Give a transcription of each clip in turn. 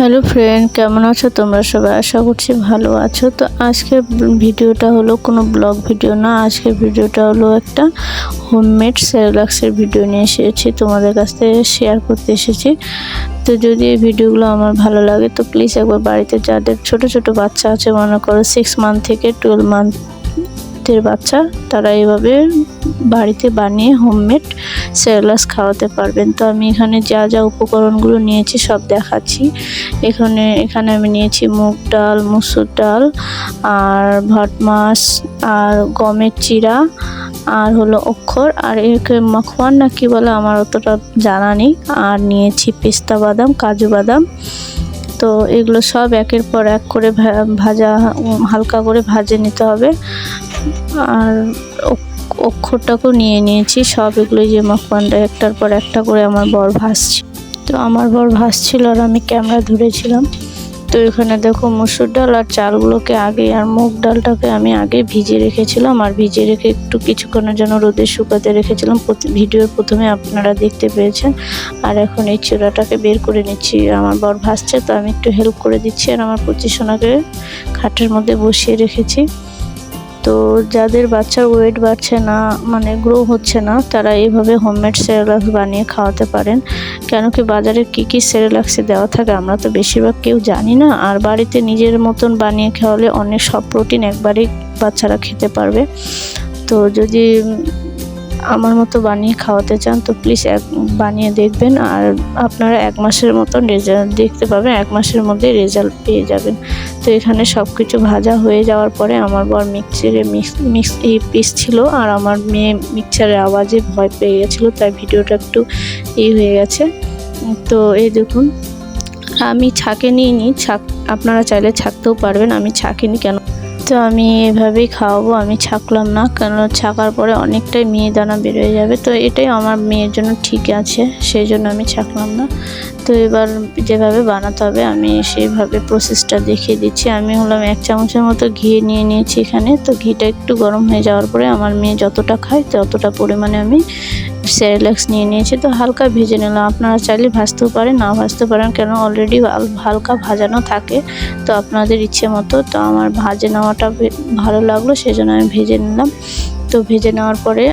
Hello friend, কেমন আছো তোমরা সবাই? আশা করছি ভালো আছো। তো আজকের ভিডিওটা হলো কোনো ব্লগ ভিডিও না, আজকের ভিডিওটা হলো একটা হোমমেড সেরেলাক্সের ভিডিও নিয়ে এসেছি, তোমাদের কাছ থেকে শেয়ার করতে এসেছি। তো যদি এই ভিডিওগুলো আমার ভালো লাগে তো প্লিজ একবার বাড়িতে যাদের ছোট ছোট বাচ্চা আছে, মনে করো 6 মান্থ থেকে 12 মান্থের বাচ্চা, তারা এইভাবে বাড়িতে বানিয়ে হোমমেড সেরেলাক্স খাওয়াতে পারবেন। তো আমি এখানে যা যা উপকরণগুলো নিয়েছি সব দেখাচ্ছি। এখানে আমি নিয়েছি মুগ ডাল, মসুর ডাল, আর ভাট মাছ, আর গমের চিরা, আর হলো অক্ষর, আর একে মাখওয়ান না কি বলে আমার অতটা জানা নেই। আর নিয়েছি পেস্তা বাদাম, কাজু বাদাম। তো এগুলো সব একের পর এক করে হালকা করে ভাজে নিতে হবে। আর অক্ষরটাকেও নিয়ে নিয়েছি সব, এগুলো যে মাখওয়ানটা একটার পর একটা করে আমার বর ভাজছে। তো আমার বর ভাজছিল আর আমি ক্যামেরা ধরেছিলাম। তো এখানে দেখো মসুর ডাল আর চালগুলোকে আগে, আর মুগ ডালটাকে আমি আগে ভিজিয়ে রেখেছিলাম, আর ভিজিয়ে রেখে একটু কিছুক্ষণের জন্য রোদে শুকাতে রেখেছিলাম। ভিডিওর প্রথমে আপনারা দেখতে পেয়েছেন। আর এখন এই চূড়াটাকে বের করে নিচ্ছি, আমার বর ভাজছে তো আমি একটু হেল্প করে দিচ্ছি। আর আমার পচিশোনাকে খাটের মধ্যে বসিয়ে রেখেছি। তো যাদের বাচ্চার ওয়েট বাড়ছে না, মানে গ্রো হচ্ছে না, তারা এইভাবে হোমমেড সেরেলাক্স বানিয়ে খাওয়াতে পারেন। কেন কি বাজারে কি সেরেলাক্সে দেওয়া থাকে আমরা তো বেশিরভাগ কেউ জানি না। আর বাড়িতে নিজের মতন বানিয়ে খাওয়ালে অনেক সব প্রোটিন একবারেই বাচ্চারা খেতে পারবে। তো যদি আমার মতো বানিয়ে খাওয়াতে চান তো প্লিজ বানিয়ে দেখবেন। আর আপনারা 1 মাসের মতন রেজাল্ট দেখতে পাবেন, 1 মাসের মধ্যে রেজাল্ট পেয়ে যাবেন। তো এখানে সব কিছু ভাজা হয়ে যাওয়ার পরে আমার বর মিক্সচারে পিস ছিল, আর আমার মেয়ে মিক্সচারের আওয়াজে ভয় পেয়ে গেছিলো, তাই ভিডিওটা একটু হয়ে গেছে। তো এই দেখুন, আমি ছাঁকে নিইনি, আপনারা চাইলে ছাঁকতেও পারবেন, আমি ছাঁকিনি। কেন তো আমি এভাবেই খাওয়াবো, আমি ছাঁকলাম না, কারণ ছাঁকার পরে অনেকটাই মিহিদানা বেরোয় যাবে। তো এটাই আমার মেয়ের জন্য ঠিক আছে, সেই জন্য আমি ছাঁকলাম না। তো এবার যেভাবে বানাতে হবে আমি সেইভাবে প্রসেসটা দেখিয়ে দিচ্ছি। আমি 1 চামচের মতো ঘি নিয়ে নিয়েছি এখানে। তো ঘিটা একটু গরম হয়ে যাওয়ার পরে আমার মেয়ে যতটা খায় ততটা পরিমাণে আমি সেরেলাক্স নিয়ে নিয়েছি। তো হালকা ভেজে নিলাম, আপনারা চাইলে ভাজতেও পারেন, না ভাজতে পারেন, কেন অলরেডি হালকা ভাজানো থাকে। তো আপনাদের ইচ্ছে মতো। তো আমার ভাজে নেওয়াটা ভালো লাগলো, সেই জন্য আমি ভেজে নিলাম। তো ভেজে নেওয়ার পরে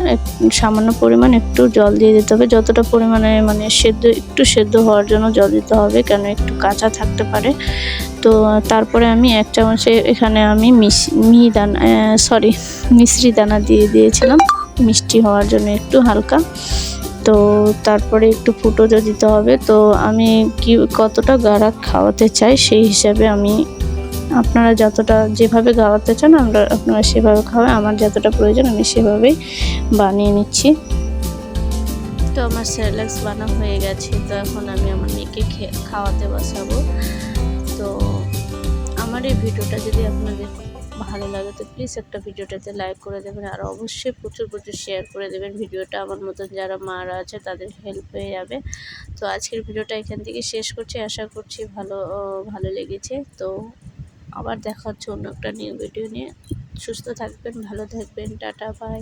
সামান্য পরিমাণ একটু জল দিয়ে দিতে হবে, যতটা পরিমাণে মানে সেদ্ধ হওয়ার জন্য জল দিতে হবে, কেন একটু কাঁচা থাকতে পারে। তো তারপরে আমি 1 চামচে এখানে আমি মিশ্রি দানা দিয়ে দিয়েছিলাম, মিষ্টি হওয়ার জন্য একটু হালকা। তো তারপরে একটু ফুটো দিতে হবে। তো আমি কতটা গাঢ় খাওয়াতে চাই সেই হিসাবে আমি, আপনারা যতটা যেভাবে খাওয়াতে চান আপনারা সেভাবে খাওয়ান, আমার যতটা প্রয়োজন আমি সেভাবেই বানিয়ে নিচ্ছি। তো আমার সেরেলাক্স বানানো হয়ে গেছে। তো এখন আমি আমার মেয়েকে খাওয়াতে বসাবো। তো আমার এই ভিডিওটা যদি আপনাদের ভালো লাগে তো প্লিজ একটা ভিডিওটাতে লাইক করে দেবেন, আর অবশ্যই প্রচুর শেয়ার করে দেবেন ভিডিওটা। আমার মতন যারা মারা আছে তাদের হেল্প হয়ে যাবে। তো আজকের ভিডিওটা এখান থেকে শেষ করছি, আশা করছি ভালো লেগেছে। তো আবার দেখা হচ্ছে অন্য একটা নিউ ভিডিও নিয়ে। সুস্থ থাকবেন, ভালো থাকবেন, টাটা, বাই।